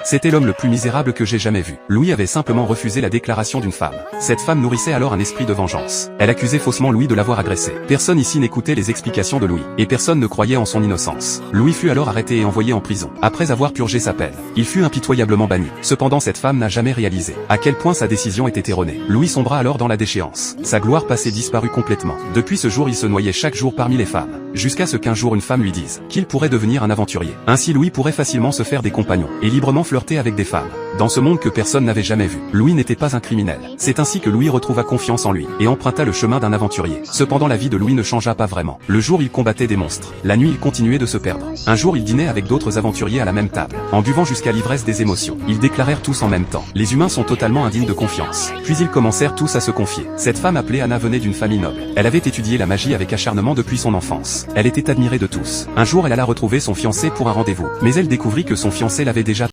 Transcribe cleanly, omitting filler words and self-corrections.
C'était l'homme le plus misérable que j'ai jamais vu. Louis avait simplement refusé la déclaration d'une femme. Cette femme nourrissait alors un esprit de vengeance. Elle accusait faussement Louis de l'avoir agressé. Personne ici n'écoutait les explications de Louis, et personne ne croyait en son innocence. Louis fut alors arrêté et envoyé en prison. Après avoir purgé sa peine, il fut impitoyablement banni. Cependant cette femme n'a jamais réalisé à quel point sa décision était erronée. Louis sombra alors dans la déchéance. Sa gloire passée disparut complètement. Depuis ce jour il se noyait chaque jour parmi les femmes, jusqu'à ce qu'un jour une femme lui dise qu'il pourrait devenir un aventurier. Ainsi Louis pourrait facilement se faire des compagnons, et librement flirter avec des femmes. Dans ce monde que personne n'avait jamais vu, Louis n'était pas un criminel. C'est ainsi que Louis retrouva confiance en lui, et emprunta le chemin d'un aventurier. Cependant la vie de Louis ne changea pas vraiment. Le jour il combattait des monstres, la nuit il continuait de se perdre. Un jour il dînait avec d'autres aventuriers à la même table, en buvant jusqu'à l'ivresse des émotions. Ils déclarèrent tous en même temps: les humains sont totalement indignes de confiance. Puis ils commencèrent tous à se confier. Cette femme appelée Anna venait d'une famille noble. Elle avait étudié la magie avec acharnement depuis son enfance. Elle était admirée de tous. Un jour elle alla retrouver son fiancé pour un rendez-vous, mais elle découvrit que son fiancé l'avait déjà